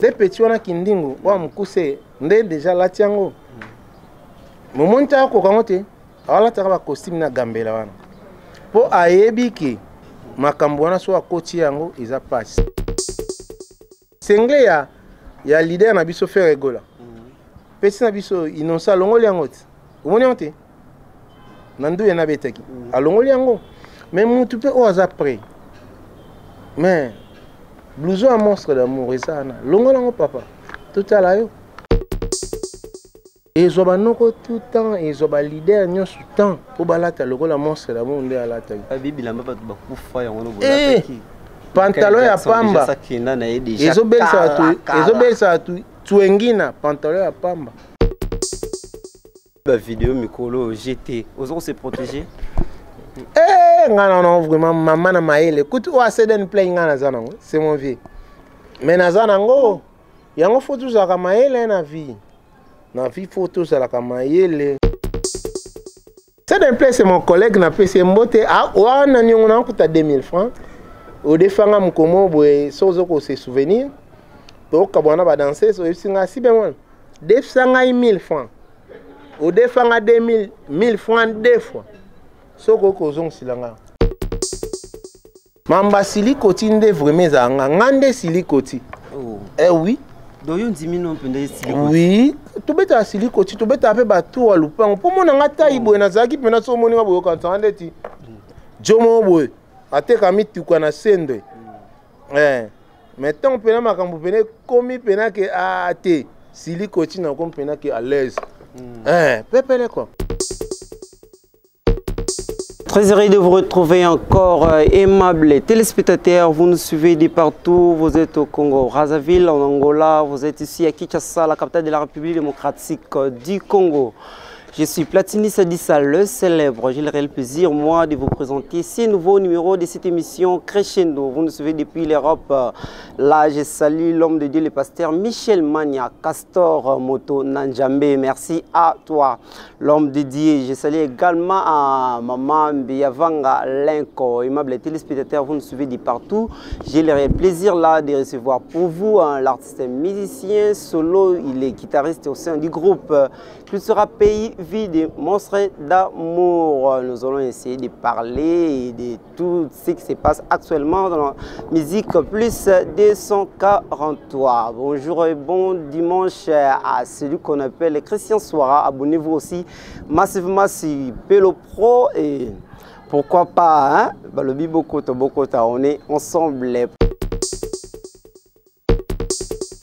Des petits wana kindingo wa mukuse nde déjà latiango. Momonta ko kangote ala taka costume na gambela wana. Po ayebi ki makambo wana so akoti yango eza passe. Sengle ya leader na biso faire rigola. Pesi na biso inonsa longoli yango ti. Omoni onte. Nandu yana betaki. Alongoli yango. Mais mutu pe o aza prêt. Mais blouson à monstre d'amour et ça na. Longoli yango papa. Tout à l'heure. Et zoba noko tout temps et zoba leader nyon sous temps pour balata logo la monstre d'amour ndé alata. Bibi lamba ba kufa yango no bolata ki. Pantalon ya pamba. Ezobelisa tu engina pantalon ya pamba. La vidéo mikolo GT. Osons se protéger. Non, vraiment maman na maele. Écoute, o aseden play ngana zanango. C'est mon vie. Mais na zanango, yango photo za ka maele na vie. Na vie photo za la ka maele. Seden play c'est mon collègue na PC Mbote. Ah, wana nyongo na kuta 2000 francs. Au défanga mukomo boye sozo ko se souvenir. To kabwana ba danser so singa si bemol. Defanga 1000 francs. Au défanga 1000 francs deux fois. Soko ko zong silanga. Mamba silikoti nde vraiment za ngande silikoti. Oh. Eh oui. Doyo ndimi no pende silikoti. Oui, to beta silikoti, to beta pe ba to lupango. Po mona ngata ibo na zaki pena so moni ngabo ko ntande ti. Jomo boy. Ateka mitukwa na sende. Maintenant pena makambo pena komi pena ke ate silikoti na kom pena ke à l'aise. Pepele quoi. Très heureux de vous retrouver encore, aimables téléspectateurs. Vous nous suivez de partout. Vous êtes au Congo, Brazzaville, en Angola. Vous êtes ici à Kinshasa, la capitale de la République démocratique du Congo. Je suis Platini Sadissa, le célèbre. J'ai le réel plaisir, moi, de vous présenter ces nouveaux numéros de cette émission Crescendo. Vous nous suivez depuis l'Europe. Là, je salue l'homme de Dieu, le pasteur Michel Magna, Castor Moto Nanjambe. Merci à toi, l'homme de Dieu. Je salue également à Maman Biavanga Lenko. Aimable téléspectateurs, vous nous suivez de partout. J'ai le réel plaisir là de recevoir pour vous l'artiste musicien solo. Il est guitariste au sein du groupe Plus sera pays vie des monstres d'amour. Nous allons essayer de parler de tout ce qui se passe actuellement dans la musique Plus 243. Bonjour et bon dimanche à celui qu'on appelle Christian Soara. Abonnez-vous aussi massivement sur Pelo Pro et pourquoi pas, hein? Le Bibokota, on est ensemble.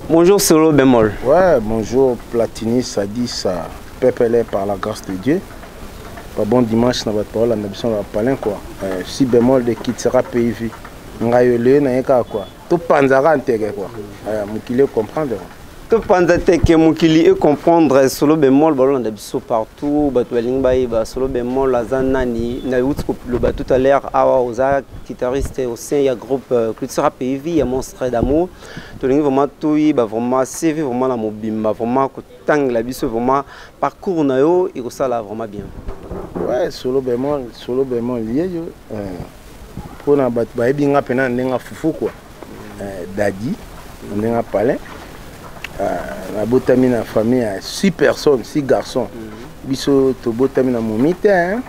Bonjour Solo Bémol. Ouais, bonjour Platini Sadis, Pepele par la grâce de Dieu. Bon dimanche, na votre parole, na bison la palin quoi. Si bémol de qui sera PIV. Ngayole na eka quoi. Tout panzara intérêt quoi. Mukile comprendre. Tout panzara que mukili et comprendre Solo Bémol balon na biso partout, batweling bay ba Solo Bémol la zanani na outko le ba tout à l'heure awa oza guitariste au sein ya groupe Cultura PIV ya monstre d'amour. Tolingi vraiment tout ba vraiment CV vraiment la mobimba vraiment ko tang la biso vraiment parcours na yo et ça là vraiment bien. Ouais, Solo Bémol lié yo pour na bat ba binga pena ndenga fufu quoi. Dadi ndenga palais. La botami na famille à 6 personnes, 6 garçons. Biso to botami na momite hein.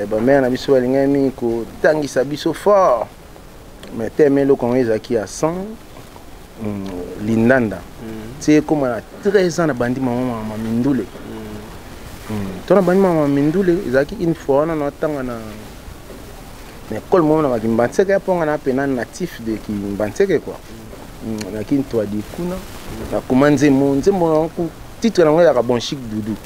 Ba mère na biso balinga mi ko tangisa biso fort. Mais temelo kon ezaki à 100 lindanda. C'est comme à 13 ans na bandi maman mindule. Tona bandi maman mindule ezaki une fois na tanga na mais kol mo na bakimbanseke ponga na pena natif de kimbanseke quoi. Na kinto di kuna na kumanze monze mon titre na ngala bon chic doudou.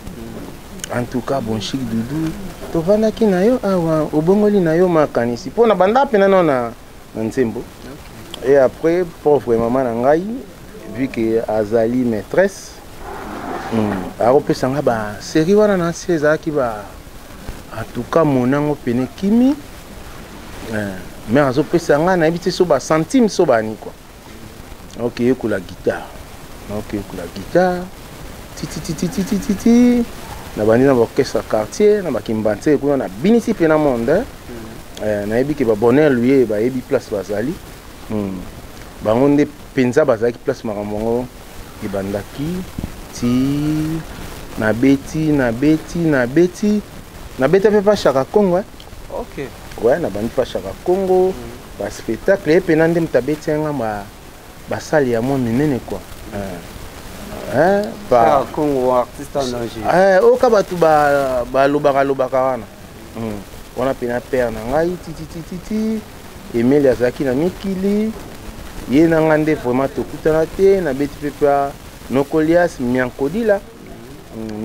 En tout cas bon chic doudou to vana kina yo awa obongoli na yo makanisi pona banda pena na nzembo. Et après pauvre maman na ngai vu que azali maîtresse aropesanga ba série wana na seza ki ba en tout cas monango pene kimi mais azopesanga na ebite so ba centime so bani quoi. Ok, écoute la guitare. Ok, écoute la guitare. Ti. Na bandi na orchestre quartier, na bakimbanse ko na binisi pena monde. Na ebi ke ba bonheur lui ba ebi place bazali. bango nde penza bazalaki place makambo ngo ebandaki ti nabeti mpe pa Chaka Congo OK ouais nabandi pa Chaka Congo ba spectacle et pena nde mutabeti nga basali ya mwa minene quoi Chaka Congo artiste en danger oka batu balobaka wana wana pena père na ngai titi Emile azalaki na mikili ye na nga nde vraiment tokutana te nabeti mpe pa Nokolias Miankodila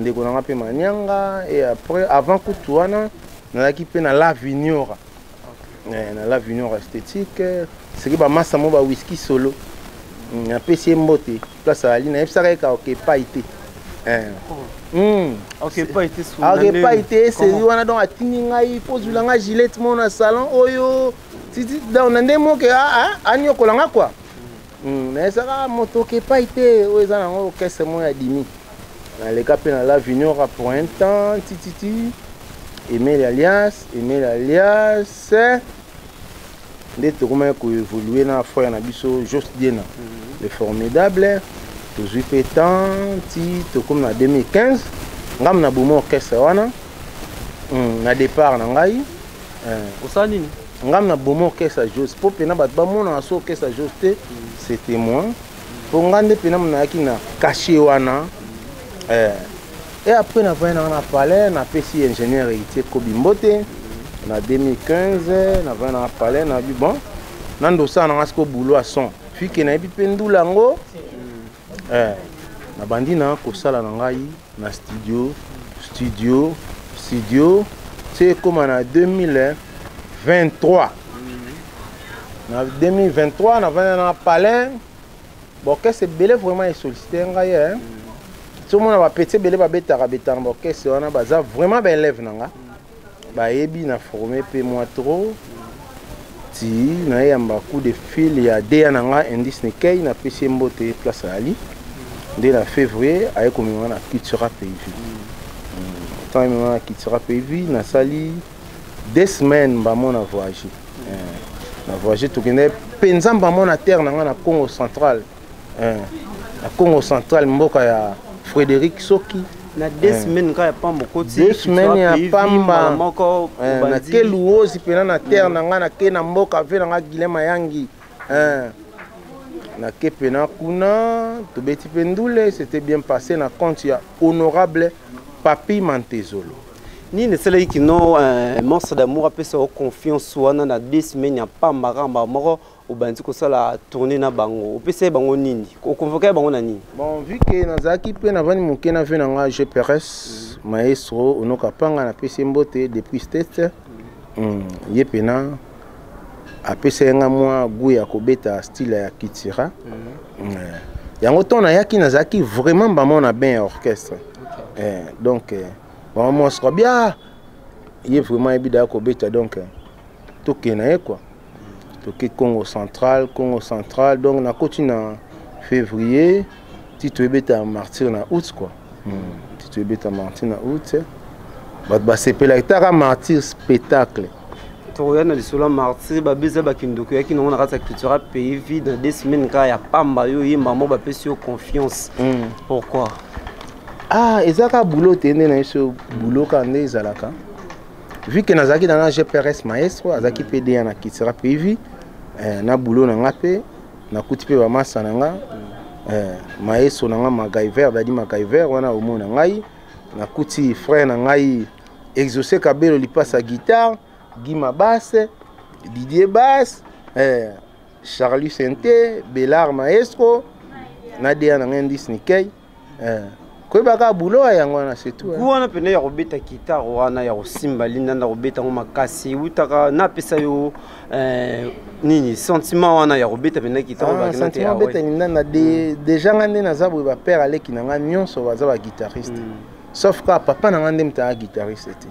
ndeko na nga mpe Manyanga et après avant kutu wana nazalaki mpe na La Vignora na La Vignora esthétique seki bamasa mo ba whisky solo apesi ye mbote place ali nayebisaka ye ka okepai te okepai te seri wana donc atindi ngai mpo ozwila nga gilete mo na salon oyo donc na nde moke aniokola nga kua nayesaka moto okepai te oyo eza nango orchestre mo ya dimi naleka mpe na La Vignora pour un temps tititi Emile Alias nde tokomaki koévolue na frère na biso Jost Diena le formidable tozwi mpe temps ti tokomi na 2015 ngam na bomo orchestre wana na départ na ngai osala nini ngam na bomo orchestre Jost mpo mpena bato bamonaka so orchestre Jost te c'était moi mpo ngai nde mpena monayaki na caché wana et après navai nanga na palais napesi ingénieur héritier Kobi Mbote na 2015 navai nanga palais nabi bon nandosala nanga siko boulot à son fike nayebi mpe ndula yango nabandi na kosala na ngai na studio ti ekóma na 2023 na 2023 navai na palais borchestre ebele vraiment esollicité ngai tomona bapeti ebele babetaka betana borchestre wana baza vraiment baélève na nga bayebi na formé mpe moi trop ti nayeyamba coup de fil ya deya na nga Indice Nikei napesi ye mbote place ali nde na février aye komema na Cultura PV ntango emema na Cultura PV nasali 2 semaines mbamo na voyage tokende mpenza mbamo na terre na nga na Congo central na Congo central mboka ya Frédéric Soki na 2 semaines ka ya pamba koti 2 semaines ya pamba na ke luozi pena na terre na nga na ke na mboka ve na nga Guilema Yangi na ke pena kuna tobeti pe ndule c'était bien passé na compte ya honorable Papi Mantezolo nini esalaki kino morceau d'amour apesa o confiance wana na 2 semaines ya pamba kamba moko obandi kosala tourner na bango opesa bango nini okonvoka bango na nini bon vu que nazalaki mpe navandi moke na ve na nga GPRS maestro onoka panga napesi mbote depuis state ye pena apesa nga mwa goût ya kobeta style ya Kitira yango to nayaki nazalaki vraiment bamona bien ya orchestre donc moi sera bien ye vraiment ebida ya kobeta donc tokena ye quoi toke Congo central donc na koti na février ti toyebeta martyr na août quoi ti toyebeta martyr na août bato basepelaki taka martyr spectacle tokoya na lisolo ya martyr babeza bakindoko yaki nango na kati ya Cultura PV na 2 semaines kaka ya pamba yo yemba mo bapesi yo confiance pourquoi ezaka boulot te nde na yeso boulot ka nde ezalaka vu que nazalaki na GPRS maestro azalaki mpe deya na Cultura PV na boulot na nga mpe nakuti mpe bamasa na nga maestro na nga Magaiver dadi Magaiver wana omo na ngai nakuti frère na ngai Exaucé Kabelo lipasa guitare Guima basse Didier basse Charlie Sente Bellard maestro na deya na nga Indice Nikei koyebaka bulo yango wana c'est tout wana pene ya kobeta guitare wana ya kosimba linda na kobeta ngo makasi utaka napesa yo nini sentiment wana ya kobeta pene guitare bakina te sentiment beta linda na déjà ngande naza boye ba père aleki na nga nyonso baza ba guitariste sauf que papa na ngande mta guitariste te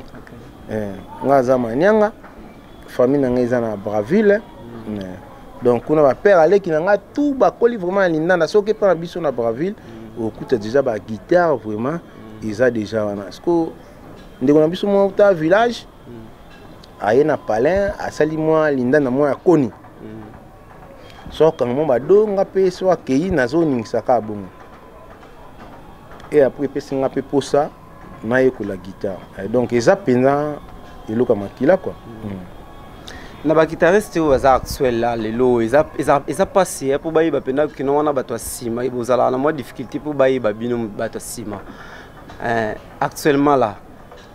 nga za Manyanga famille na nga eza na Braville donc kuna ba père aleki na nga tout bakoli vraiment linda na soki pa na biso na Braville okuta déjà ba guitare vraiment eza déjà wana parce que ndeko na biso mo ta village aye na palais asali moi linda na moi ya koni so kangmo bado nga pe so akei nazo ningisaka bongo et après pe singa pe posa na yekola guitare donc eza pena eloka makila quoi na ba guitariste au hasard actuel là lelo eza passé pour bayi ba pena que non wana bato sima ibozala na mo difficulté pour bayi ba bino bato sima actuellement là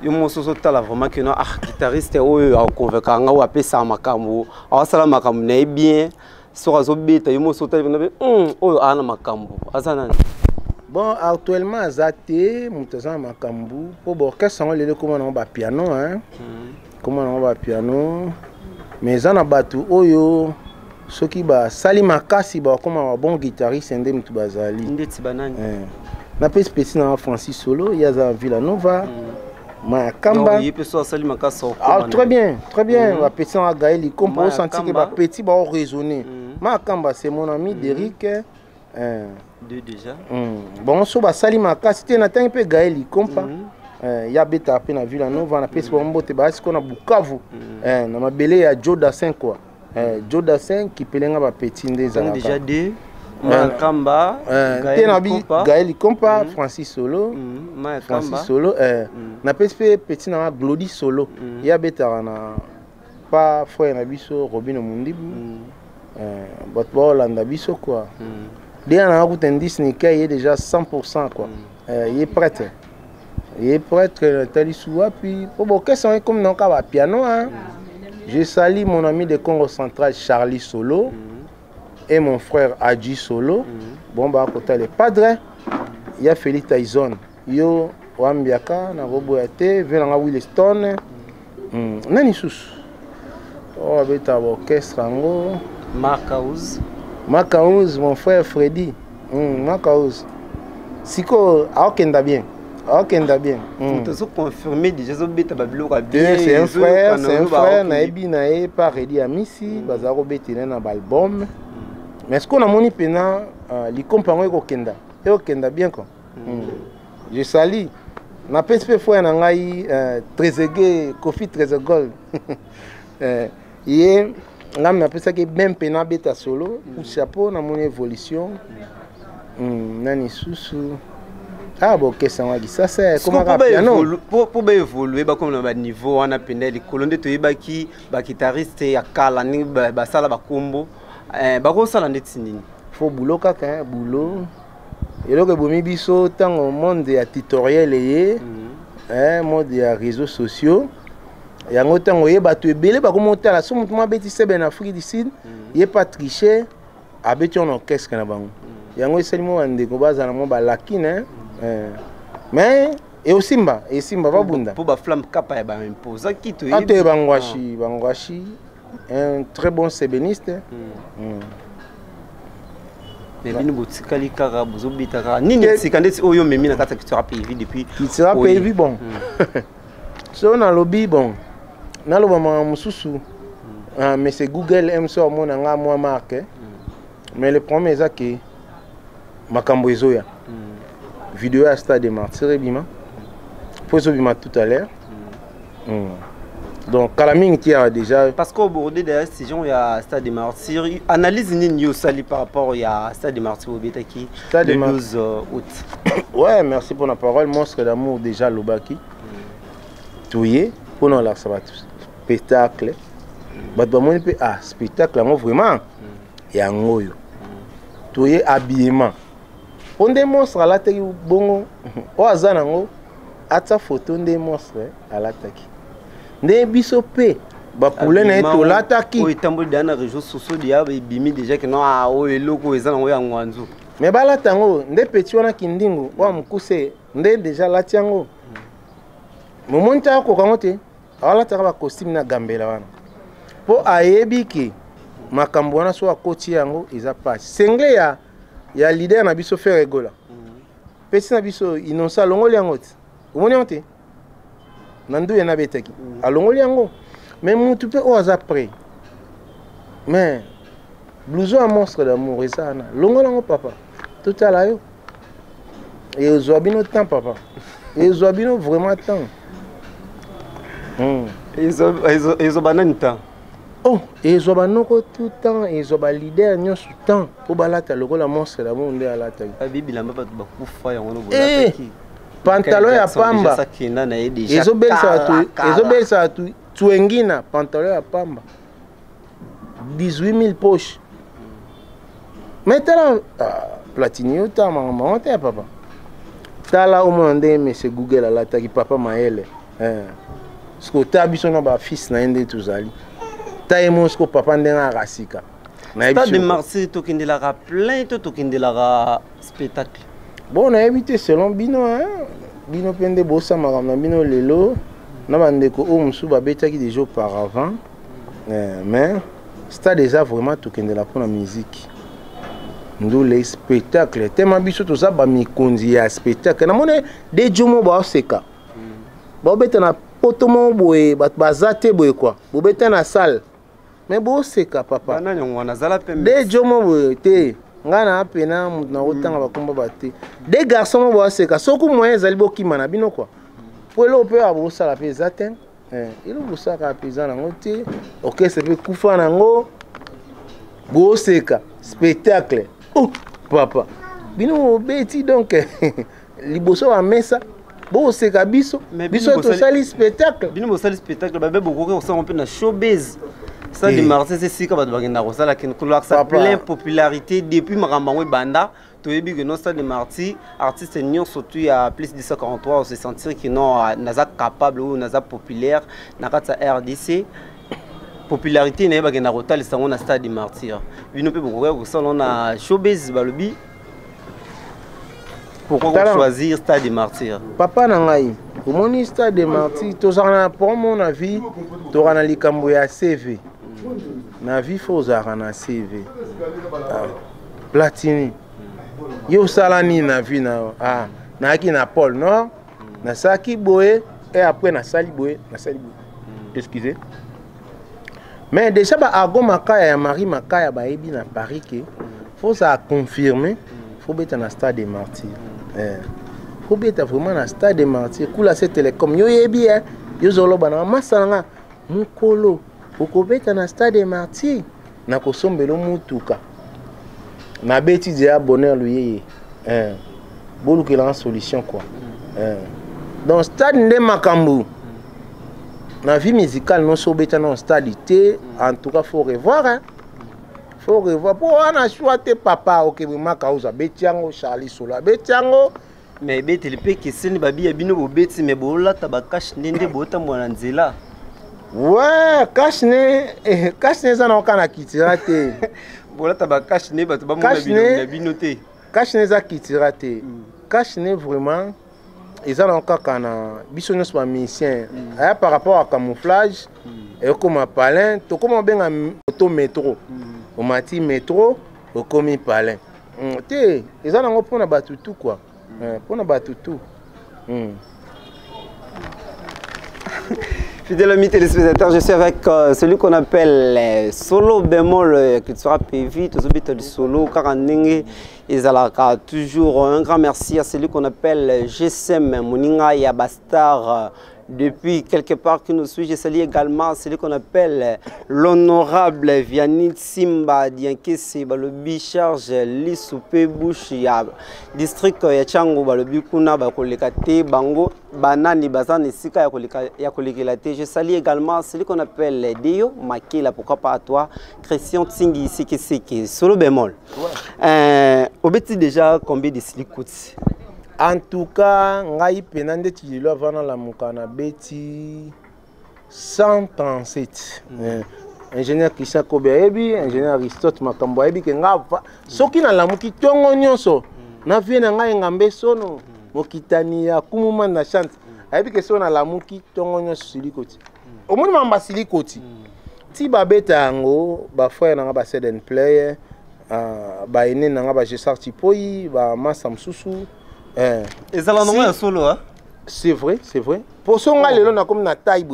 yo mososo tala vraiment que non guitariste oyo a convaincre nga ou apesa makambo awasala makambo na bien so azobeta yo mososo tala na oyo ana makambo azana bon actuellement azate mutaza makambo po orchestre ngo lelo comment na ba piano hein comment na ba piano mais ana batu oyo soki ba sali makasi ba comme un bon guitariste ndé mutu bazali ndeti banani na pesi pesi na Francis Solo ya za Villanova ma kamba il peut so sali makasi très bien ba pesi na Gaël il comprend sentir que ba petit ba raisonner ma kamba c'est mon ami Derrick deux déjà bon so ba sali makasi te na tangi pe Gaël il comprend ya beta pe na Villanova na pesi ba mbote ba siko na Bukavu na mabele ya Joe Dassin quoi Joe Dassin qui pelenga ba petit ndeza déjà deux Makamba Gaël Compa Francis Solo Francis Solo na pesi petit na Glody Solo ya beta na pas frère na biso Robin Mundibu but ba Holanda biso quoi dia na ku tendis ni kay déjà 100% quoi il est prêt tali soua puis pour question comme non ka piano hein. Je salue mon ami de Congo Central Charlie Solo et mon frère Adji Solo bon ba côté les padres il y a Félix Tyson yo wambiaka na roboyate venanga Williston nani sus oh abeta orchestre ngo Makaouz mon frère Freddy Makaouz siko aokenda bien tu as confirmé déjà c'est un frère naebi nae par Redi Amisi bazaro betile na album mais ce qu'on a moni pena li compango ekokenda bien quoi je salue na PSP frère na ngai Trezeguet Kofi Trezegold et là mais après ça que même pena beta solo pour chapeau na mon évolution nani susu ah bon question ça c'est comment pour évoluer ba comme na niveau on a pena les colonnes to yebaki ba guitariste ya kala ni ba sala ba kombo ba ko sala ndeti nini faut boulot kaka boulot et donc bomi biso tant au monde ya tutoriel yé monde ya réseaux sociaux yango tango yeba to ebele ba ko monter la somme moi beti sebe en Afrique du Sud yé pas tricher abeti on orchestre na bango yango esali mo ande ko baza na mo ba lakine mais et aussi simba va bunda pour ba flamme kapa ya ba imposa kito yi ate bangwashi un très bon sébéniste mais bino botikali kaka bozobitaka nini tsikandeti oyo memi na kata kitira PV depuis kitira PV bon so na lobby bon na loba mususu mais c'est Google aime ça mona nga moi marque mais le problème est que makambo ezoya vidéo à Stade des Martyrs bima poso bima tout à l'heure donc Kalaming qui a déjà parce qu'au bord de la saison il y a Stade des Martyrs analyse ni yo sali par rapport il y a Stade des Martyrs au Betaki le 12 août ouais merci pour la parole monstre d'amour déjà Lobaki touyer pour nous la spectacle bah moi spectacle vraiment ya ngoyo touyer habillement on démontre à la télé bongo o azanango ata photo démontre à la télé ne biso pe ba poule na to lataki o itambo dana réseaux sociaux dia bimi déjà que non o eloko ezanango ya ngwanzu mais ba latango nde petit wana kindingo wa mukuse nde déjà latiango momonta ko kangote ala taka ba costume na gambela wana po ayebiki makambo wana so akoti yango eza passe sengle ya leader na biso faire regola pesi na biso inonsa longoli yango te omoni yango te nandu ya na betaki alongoli yango mais mutu pe o aza prêt mais blouson à monstre d'amour eza na longola yango papa totala yo et ozwa bino temps papa et ozwa bino vraiment temps ils ont banane temps oh Et ils ont tout le temps, ils ont leader tout le temps. Pour balata le la monstre la monde à la taille. Bibi la mapa ba kufa ya ngono bolata ki. Pantalon ya pamba. Ils ont bel ça tout. Tuengina pantalon ya pamba. 18 000 poches. Maintenant Platini ta maman ta papa. Ta là au monde mais c'est Google à la taille papa maele. Ce que ta biso na ba fils na ende tuzali. Ta emosko papa ndenga rasika. Stade de Marseille tokindelaka plein to tokindelaka spectacle. Bon, on a évité selon Bino hein. Bino pende bossa maramna Bino lelo na bandeko o musu ba betaki déjà auparavant. Mais stade déjà vraiment tokindela pour la musique. Nous les spectacles tellement biso to za ba mikonzi ya spectacle. Na mone de jomo ba oseka. Ba beta na potomo boye bazate boye quoi. Bo beta na salle. Mais bon c'est ka papa. Des jomo te ngana apena na otanga bakomba bate. Des garçons bo c'est ka soku moyen zalibo kimana bino quoi. Pour le peut avoir ça la pesate. Il vous ça ka pesa nango te. OK c'est peut kufa nango. Bo c'est ka spectacle. Oh papa. Bino beti donc liboso wa mesa. Bon c'est ka biso. Biso to sali spectacle. Bino mo sali spectacle ba be beaucoup ko ça on peut na showbiz. Ça de Marseille c'est si que va bagenda ko sala kin couloir ça plein popularité depuis Marambango Banda to yebi que non stade de Marseille artiste nion surtout il y a plus de 143 on se sentir que non naza capable ou naza populaire na kata RDC popularité na bagenda ko tali sango na stade de Marseille bino pe beaucoup ko ça on a showbiz balobi pourquoi choisir stade de Marseille papa na ngai komoni stade de Marseille to zana pour mon avis to rana likambo ya CV na vie faut na CV Platini yo salani na vie na ki na Paul non na saki boye et après na sali boye excusez mais déjà ba ago makaya ya Marie makaya ba ebi na Paris que faut ça confirmer faut beta na stade de Martyrs faut beta vraiment na stade de Martyrs kula c'est télécom yo yebi yo zolo bana masanga mukolo okobeta na stade de Martyrs na kosombelo mutuka na beti dia bonheur lui bolu que la solution quoi dans stade de Makambu na vie musicale non so beta na stade té en tout cas faut revoir faut revoir pour on a choisi papa OK vraiment cause betiango Charlie Sola betiango mais beti le pe que c'est ni babi ya bino bo beti mais bola tabakash ndende bota mwana nzela. Ouais, cash ne ça n'a aucun kitirate. Voilà taba cash ne batu ba mo binoté. Cash ne za kitirate. Cash ne vraiment ils ont encore kana biso ne soit musicien. Par rapport à camouflage et comme palin, to comme ben auto métro. Au mati métro, au comme palin. Té, ils ont encore pour na batu tout quoi. Pour na batu tout. Fidèles amis téléspectateurs, je suis avec celui qu'on appelle Solo Bémol, qui sera PV, tous les du solo, Karandenge, et Zalaka. Toujours un grand merci à celui qu'on appelle GSM Moninga Yabastar. Depuis quelque part que nous suit, je salue également celui qu'on appelle l'honorable Vianit Simba Diankesi, le bicharge Lissoupé Bouche, district Yachango, le Bikuna, Bakolekate, Bango, Banani, Bazan et Sika Yakolekelate. Je salue également celui qu'on appelle Dio, Makela, pourquoi pas à toi, Christian Tsingi, Siki, solo bémol. Au bêtis déjà combien de silicutes? En tout cas, ngai penande tililo avant la mukana beti 137. Ingénieur Christian Kobeebi, ingénieur Aristote Makambo ebi ke ngava soki na lamuki tongo nyonso na vie na ngai ngambe sono mokitani ya kumuma na chante ebi ke so na lamuki tongo nyonso silikoti omoni mamba silikoti ti babeta yango ba frère na ba Seden Player ba ene na ba Jesar Tipoi ba Massa Msusu. Et ça l'a solo hein? C'est vrai, c'est vrai. Pour son gars, on a comme na taille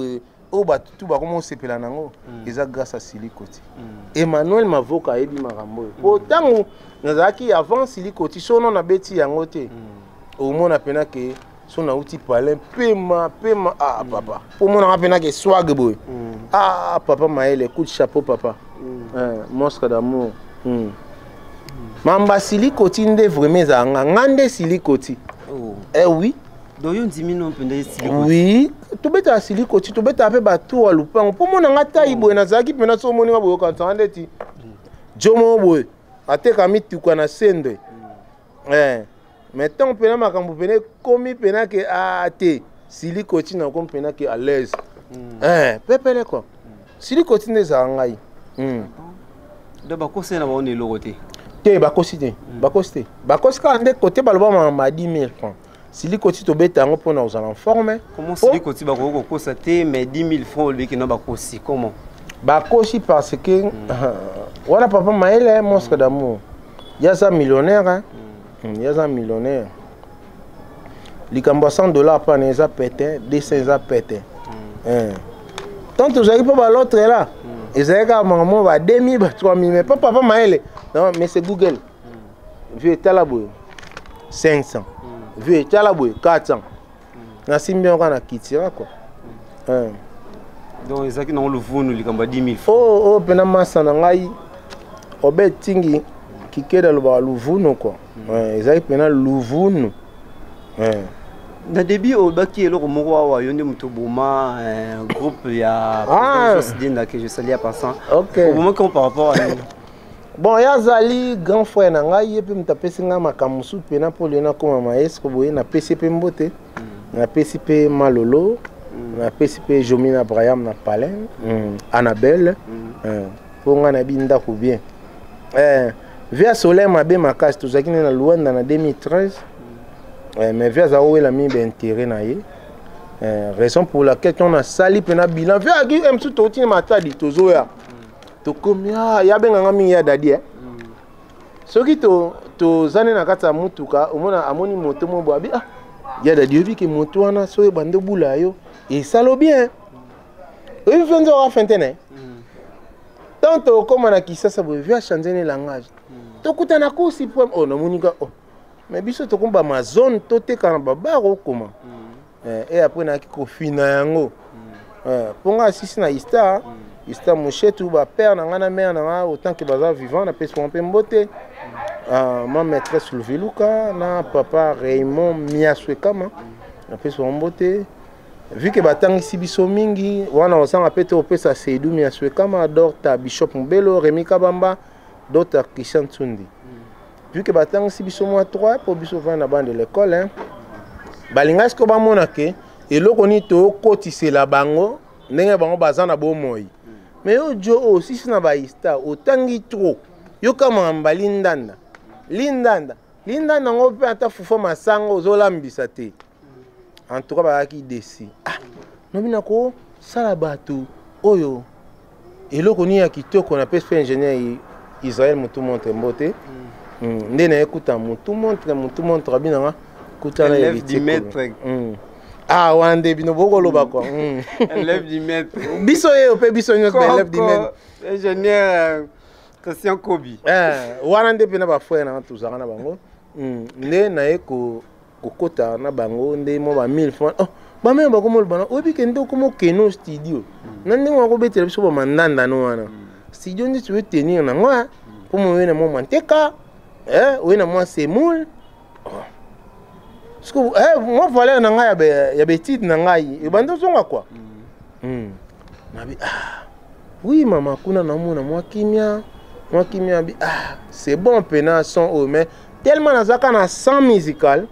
au bas tout bas comment on s'est pelé nango. Ils a grâce à Silikoti. Emmanuel Mavoka ebi marambo. Pourtant, nous avons qui avant Silikoti, son nom a bêti yangote. Au moins on a pena que so na uti palin pema ah papa pour mon rappena que swag boy ah papa maele coup de chapeau papa monstre d'amour mamba silikoti nde vraiment za ngande silikoti eh oui donc yo ndimi non pende silikoti oui to beta silikoti to beta pe bato a lupango pour mon ngata ibo na zaki pena so moni ngabo ka tande ti jomo boy ateka mitukwa na sende maintenant pena makambo pena komi pena ke ate silikoti na kom pena ke à l'aise pepele quoi silikoti nde za ngai de bakose na baone lokote te bakosi te bakosi ka nde côté baloba ma 10 000 francs silikoti to beta ngo pona aux en forme comment silikoti bakoko kosa te mais 10 000 francs le ki na bakosi comment bakosi parce que voilà papa maele monstre d'amour yaza millionnaire hein yaza millionnaire likambo $100 pa na eza pété 200 eza pété tant ozali pa ba l'autre là ezali ka maman ba 2000 ba 3000 mais pas papa maele non mais c'est Google vieux talabo 500 vieux talabo 400 na simbi on kana kitira quoi donc ezaki na le vunu likambo 10 000 francs oh pena masa na ngai obetingi kikeda lo ba luvunu quoi ezali pena luvunu na début au baki eloko moko wa yonde muto boma groupe ya Just Dinda que je salue à passant OK comment par rapport à bon ya zali grand frère na ngai pe mutapesi nga makamusu pena pour lena koma maestro boye na PCP mbote na PCP malolo na PCP Jomina Braham na Palin Annabelle pour nga na binda ko bien via soleil mabe makasi tozaki na Luanda na 2013 mais via za owe la mi be intérêt na ye raison pour laquelle on a sali pena bilan via ki msu toti matadi tozoya to komia ya benga ngami ya dadi soki to zane na kata mutuka omona amoni moto mo boabi ya dadi obi ke moto wana so bande bula yo et ça lo bien oui fenzo wa fentene tanto comme na kisasa bo via changer le langage to kutana ko si po na monika mais biso to komba ma zone to te kana babaro comment et après na ki ko fina yango ponga sisi na Ista mon chetou ba père na ngana mère na autant que baza vivant na pesi on pembote ma maîtresse Luviluka na papa Raymond Miaswekama na pesi on bote vu que batangi sibiso mingi wana osanga pete opesa Seydou Miaswekama Dr Bishop Mbelo Remi Kabamba Dr Christian Tsundi vu que batangi sibiso moi 3 pour biso va na bande de l'école hein balinga sko ba monake eloko ni to kotisela bango ndenge bango bazana bo moyi mais yo jo aussi na ba ista otangi trop yo kama mbalindanda lindanda ngo pe ata fufa masango ozolambisa te en tout cas ba ki desi no bina ko sala batu oyo eloko ni ya kitoko na pese ingénieur Israël mutu montre mbote ndena ekuta mutu montre bina kutana ya maître wande bino bokolo bakwa élève du maître biso ye pe biso nyos ba élève du maître ingénieur Christian Kobi wana nde pe na ba frère na tuzaka na bango nde na ye ko kokota na bango nde mo ba 1000 francs ba me ba komo bana obi ke ndo komo keno studio na nde ngo betela biso ba mandanda no wana studio ndi tu tenir na ngwa pour mo wena mo manteka wena mo semoule moi voilà na ngai ya betite na ngai e bando zonga quoi nabi oui maman kuna na mona moi kimia bi c'est bon pena son mais tellement nazaka na 100 musical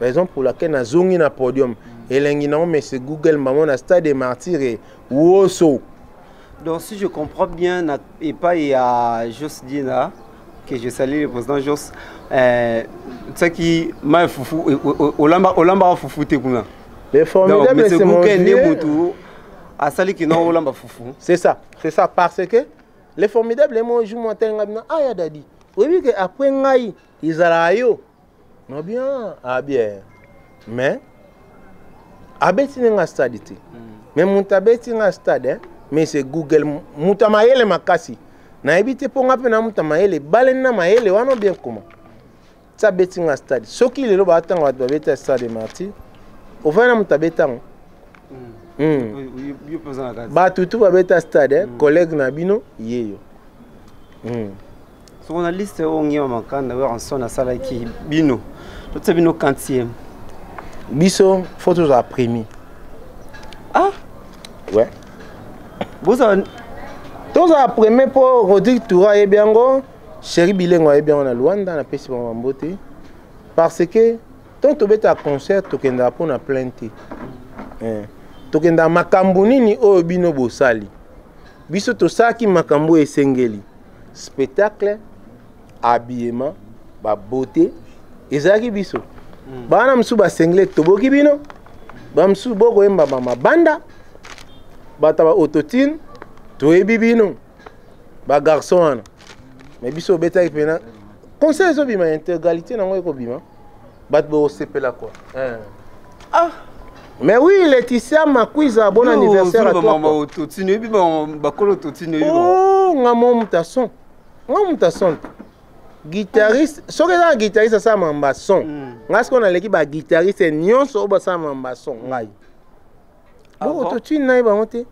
raison pour laquelle na zongi na podium elengi na mais c'est Google maman na stade des martyrs et woso donc si je comprends bien et pas il y a Just Dinda que je salue le président Jos ça qui m'a foufou olamba foufou te kuna les formidables c'est mon vieux a sali qui non olamba foufou c'est ça parce que les formidables moi joue mon tenga ya dadi oui que après ngai izalayo no bien bien mais abeti nga stade te mais mutabeti nga stade mais c'est Google mutamayele makasi na ebite ponga pe na muta maele balen na maele wana bien comment ça betting a stade soki lelo ba tanga ba beta stade martyr ofana mutabeta bato tu babeta stade collègue na bino yeyo so on a liste ongi makanda wa ranson na sala ki bino to bino quantième biso photos à premier ah ouais boza tous à premier pour Rodrigue Toura et biango chéri bilengo et bien na Luanda na pesi ba mbote parce que tant to beta concert to kenda pour na plainte to kenda makambo nini o bino bosali biso to saki makambo esengeli spectacle habillement ba beauté ezaki biso bana msu ba sengle to boki bino ba msu boko emba ba banda bata ba autotune to ebi bino ba garçon wana mais biso beta ipena conseil zo bima intégralité na ngoi ko bima bat bo sepela quoi ah mais oui Laetitia Makwiza bon anniversaire à toi maman autotune ebi ba kolo autotune oh ngamo mutason guitariste soki eza guitariste asala mamba son ngai soki naleki baguitariste nyonso oyo basala mamba son ngai bo autotune naye bango te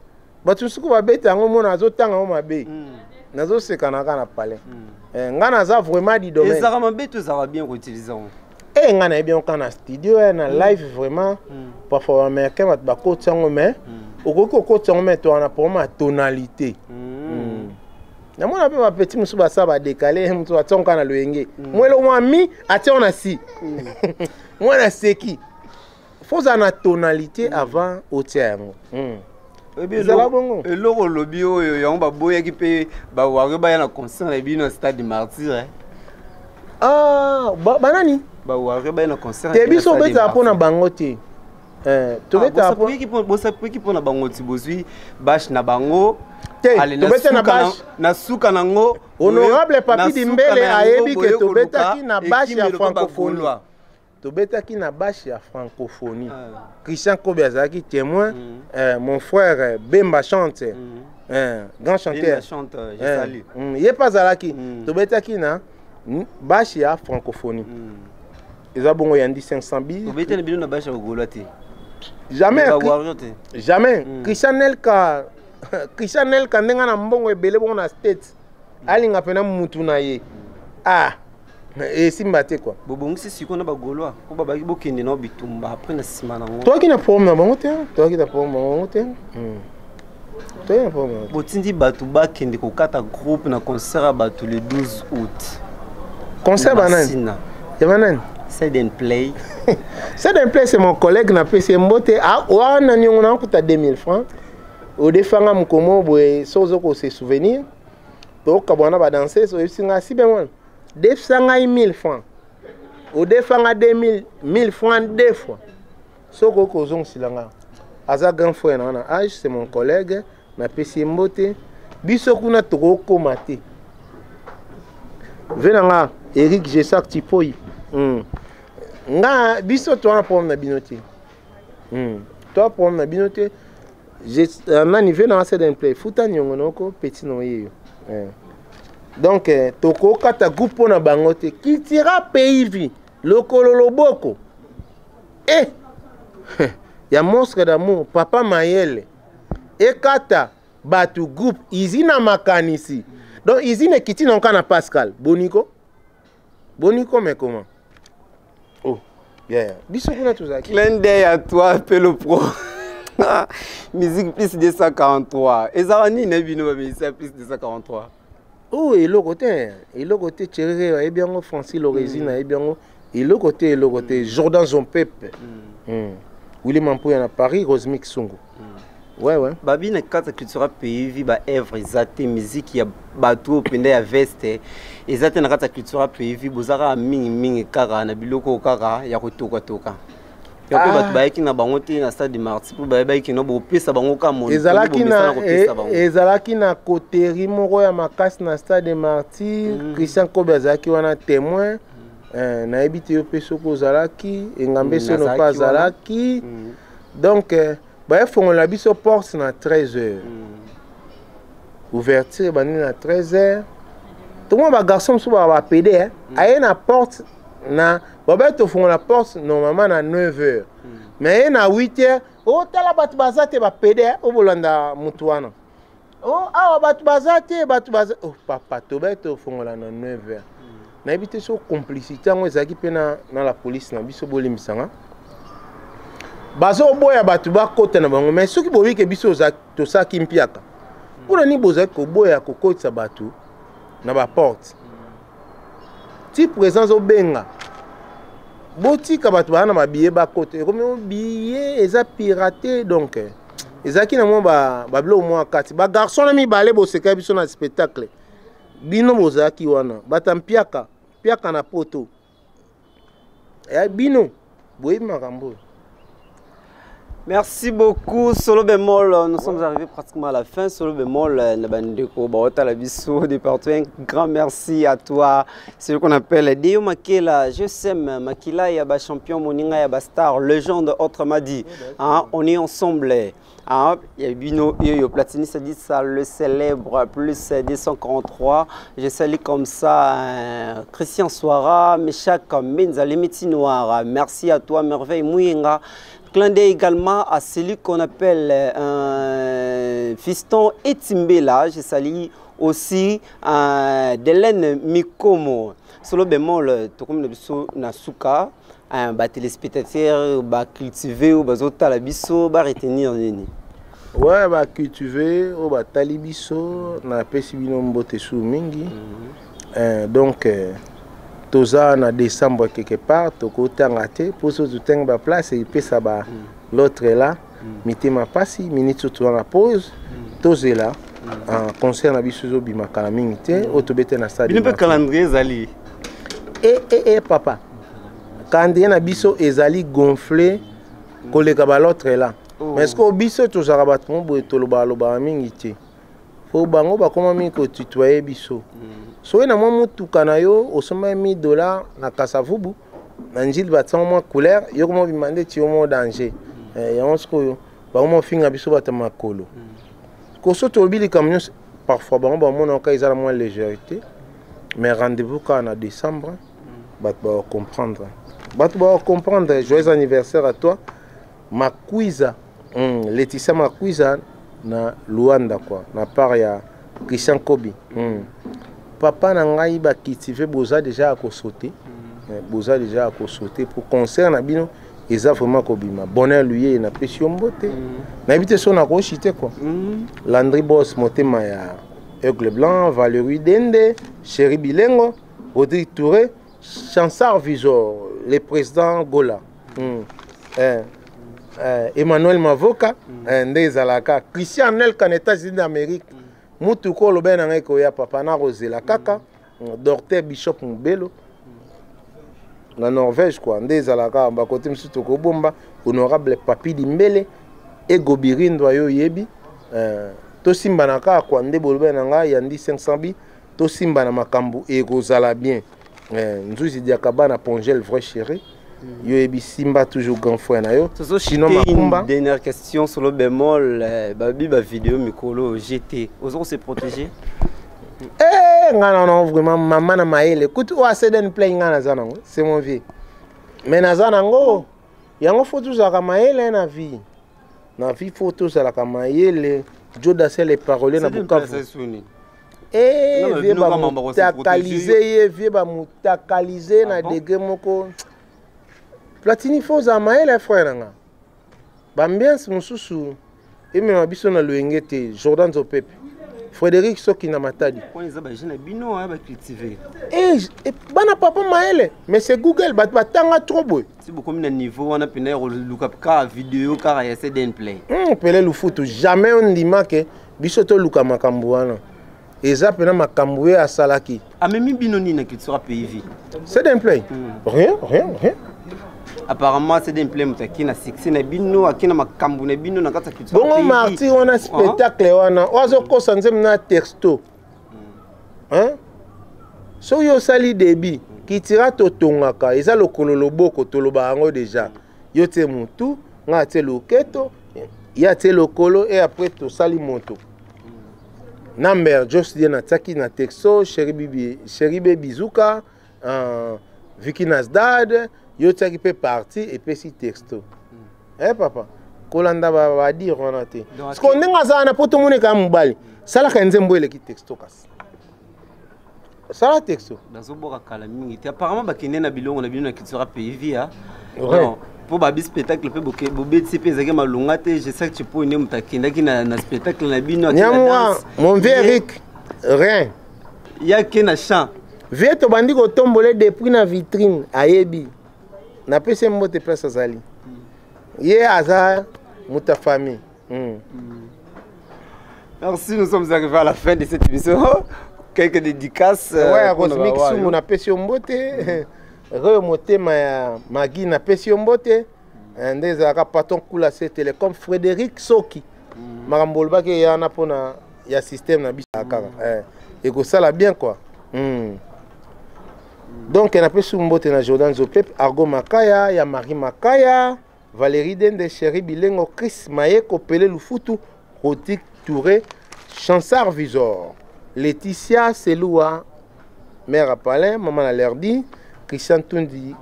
bato mosuku babeta yango mona azotanga yango mabe nazoseka kaka na palais ngai naza vraiment du domaine ezaka mabe to ezaka bien koutilize yango ngai nayebi yango kaka na studio na live vraiment parfois baaméricain bato bakoti yango mais okoki kokoti yango mais towana problème ya tonalité namona pe bapeti mosusu basala badekale mosusu batia nka na loyenge mwelo mwa mi atia ngo na si mwana seki foza na tonalité avant otia yango ezala bongo eloko olobi oyo yango baboyaki mpe bawari baya na concert na bino na stade martyr banani bawari baya na concert te biso obetaka mpo na bango te bosapwiki mpo na bango ti bozwi bashe na bango tobeta na bashe na suka nango honorable Papi Dimbele ayebi ke tobetaki na bashe ya francophonie tobetaki na bashe ya francophonie Christian Kobe azalaki témoin mon frère Bemba chante grand chanteur ye pa azalaki tobetaki na bashe ya francophonie eza bongo yandi 500 billes tobetani bino na bashe ya kogolwa te jamais Christian Nelka ndenga na mbongo ebele bongo na state alinga pena mutu na ye esimba te quoi bobongisi siko na bagolwa po babaki bokende na bitumba après na sima nango toki na problème na bango te toki na problème na bango te toki na problème botindi bato bakende kokata groupe na concert ya bato le 12 août concert banani ya banani Side and Play. Side and Play, c'est mon collègue na PC Mbote. On a coûté 2000 francs. Au défanga mkomo boy sozo ko se souvenir. To kabona ba danser so singa si ben wan. Defanga 1000 francs. Au défanga 1000 francs deux fois. Soko ko zong silanga. Aza grand frère na âge, c'est mon collègue na PC Mbote. Biso kuna toko komate. Venanga Eric Jessak Tipoi. Nga biso to un problème na binoté. To problème na binoté. Na niveau na assez d'un play futa nyongo noko petit no yeyo. Donc toko kata groupe na bangote qui tira pays lokolo loboko. Ya monstre d'amour papa Mayele. Et kata batu groupe izina makanisi. Donc izine kiti nonka na Pascal. Boniko mais comment? Oh, yeah. Bisous tous à clin d'œil à toi, Pelo Pro. Musique plus 243. Et ça, on est venu à plus 243. Oh, et le côté Thierry, et bien Francis Lorésine, et bien le côté Jordan Zompep. William Ampouya à Paris, Rosemick Sungu. Ouais. Babi na kata culture pays vi ba œuvre zate musique ya bato pende ya veste ezate na kata culture pays vi bozaka mingi kaka na biloko kaka ya kotoka. Ya ko bato baiki na bango te na stade Martyr pour baiki no bo pesa bango ka mono. Ezalaki na koteri moko ya makasi na stade Martyr, Christian Kobe azalaki wana témoin. Na ebite yo peso ko zalaki, engambe so no pas zalaki. Donc bref, on a biso porte na 13h. Ouverture bani na 13h. Tout le monde va garçon sous va pédé hein. Aye na porte na baba tofongola la porte normalement à 9h mais na 8h oh tala batu bazate ba pede o bolanda mutu wana oh awa batu bazate oh papa tofongola na 9h na ebité so complicité ngo ezaki pe na la police na biso bolimisanga bazo boya batu bakota na bango mais soki bobi ke biso to saki mpiaka pour ni boza ko boya ko kotsa batu na ba porte ti présence au benga boti ka batu bana ba billet ba kote comme billet eza piraté donc ezaki na mo ba blo mo akati ba garçon na mi balé bo seka biso na spectacle bino bozaki wana batampiaka piaka na poto ya bino boyi makambo. Merci beaucoup, Solo Bémol. Nous sommes arrivés pratiquement à la fin. Solo Bémol, un grand merci à toi. C'est ce qu'on appelle Deo Makela, je sème, Makila Yaba champion, Moninga Yaba star, légende, autrement dit. On est ensemble. Il y a Bino Yo Platini, ça dit ça, le célèbre, plus 243. Je salue comme ça Christian Soara, Meshak Menzale Métis Noir. Merci à toi, Merveille Mouyenga. Clin d'œil également à celui qu'on appelle Fiston Etimbela. Je salue aussi Delaine Mikomo. Solo Bémol, tout comme na suka, téléspectateur, cultiver ou bazota la biso, retenir nini. Ouais, cultiver ou talibiso, na pesi bino mbote sou mingi. Donc toza na décembre quelque part toko tanga te pour so tutenga ba place et puis ça ba l'autre est là mité ma passi minute to na pause toze là en concert na biso zo bima kala mingi te otobete na stade. Bino calendrier zali papa calendrier na biso ezali gonflé koleka ba l'autre est là mais est-ce que biso to zara ba ton bo to loba mingi te fo bango ba koma mingi ko tutoyer biso. So na mwa mutuka na yo osoma $1000 na kasavubu na njili batsa mwa couleur yo komo bimande ti yo mo danger yango sikoyo bango finga biso bata makolo ko so to bili camion parfois bango ba mona ka izala moins légèreté mais rendez-vous quand en décembre bat ba comprendre joyeux anniversaire à toi Makwiza Laetitia Makwiza na Luanda quoi na part ya Christian Kobi papa na ngai ba cultiver boza déjà à sauter pour concert na bino eza vraiment kobima bonheur lui na pression mbote na habite son na ko chité quoi Landry Boss motema ya Aigle Blanc Valérie Dende Chéri Bilengo Audrey Touré Chansard Visor le président Gola Emmanuel Mavoka ndezalaka Christian Nel Kaneta États-Unis d'Amérique mutu ko lobe na ngai ko ya papa na Rosela kaka docteur Bishop Mbelo na Norvège quoi ndezalaka ba côté msuto ko bomba honorable Papi Dimbele et Gobirindo yo yebi to simba na ka kwa nde bolobe na ngai yandi 500 bi to simba na makambu e kozala bien nzuzi diakaba na Pongel vrai chéri yo ebi simba toujours grand frère na yo sinon makumba dernière question sur le bémol babi ba vidéo mikolo GT osons se protéger ngana non vraiment maman na maele écoute o acden play ngana zanango c'est mon vie mais na zanango yango photo za ka maele na vie photo za ka maele joda c'est les paroles na bukavu vie ba mutakaliser vie ba mutakaliser na degré moko Platini Foza maele frère nga bambiance mususu eme mabiso na luengete Jordan Zopepe Frédéric Soki na matadi bana papa maele mais c'est Google batanga trop boy si beaucoup na niveau wana pena luka ka vidéo ka ya CD play pele lu foot jamais on ndima ke biso to luka makambo wana eza pena makambo ya salaki amemi bino nina ki sera pays CD play rien apparemment c'est des impléments qui na succès na bino akina makambu na bino na kata kitu bongo marti wana spectacle wana ozo kosa nzem na texto so yo sali debi ki tira to tongaka eza lokolo loboko to loba yango déjà yo te mutu nga te loketo ya te lokolo et après to sali moto number just dia na taki na texto chéri baby zuka Vicky Nasdad, yo qui peut partir et puis si texto. Eh papa, kolanda va dire on a été. Parce qu'on est dans un poto mone ka mobali. Ça la kanze mboele ki texto kas. Ça la texto. Dans boka kala mingi. Apparemment ba kende na bilongo na bino na kitso ra PV ha. Non. Pour babi spectacle pe boke bobé tsepe zaki malunga te, je sais que tu peux ne mutakenda ki na spectacle na bino akina danse. Mon vieux Eric, rien. Ya ke na chant. Vieux to bandi ko tomboler depuis na vitrine ayebi. Na pese mbote place azali. Ye aza muta famille. Merci, nous sommes arrivés à la fin de cette émission. Quelques dédicaces. Ouais, Cosmic Sumu na pese mbote. Remonter ma guine na pese mbote. Ndeza ka patron kula se télécom Frédéric Soki. Marambolba ke yana pona ya système na bisa kaka. Et que ça la bien quoi. Donc on a pese mbote na Jordan Zopep, Argo Makaya, ya Marie Makaya, Valérie Dende, Chéri Bilengo, Chris Mayeko, Pelé Lufutu, Rotik Touré, Chansard Visor, Laetitia Seloua, Mère à Palin, Maman Alerdi, Christian Tundi,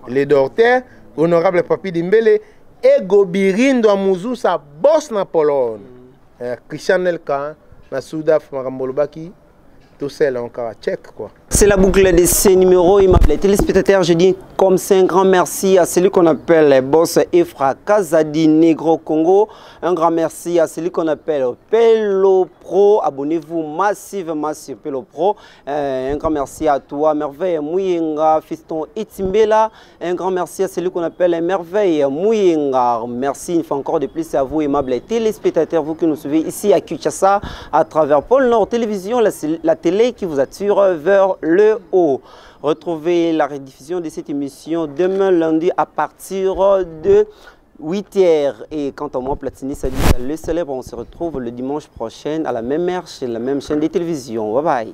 Les Dorter, Honorable Papi Dimbele, et Gobirindo Amouzou, sa boss na Pologne. Christian Elka, na Soudaf, Marambolbaki, tout seul encore à Tchèque quoi. C'est la boucle de ces numéros. Il m'appelle téléspectateurs. Je dis comme c'est un grand merci à celui qu'on appelle le boss Efra Kazadi Negro Congo. Un grand merci à celui qu'on appelle Pelo Pro. Abonnez-vous massivement sur Pelo Pro. Un grand merci à toi, Merveille Mouyenga, fiston Itimbela. Un grand merci à celui qu'on appelle Merveille Mouyenga. Merci une fois encore de plus à vous, aimables téléspectateurs, vous qui nous suivez ici à Kinshasa à travers Pôle Nord Télévision, la télé qui vous attire vers le haut. Retrouvez la rediffusion de cette émission demain lundi à partir de 8h. Et quant à moi, Platini, ça dit le célèbre, on se retrouve le dimanche prochain à la même heure chez la même chaîne de télévision. Bye bye.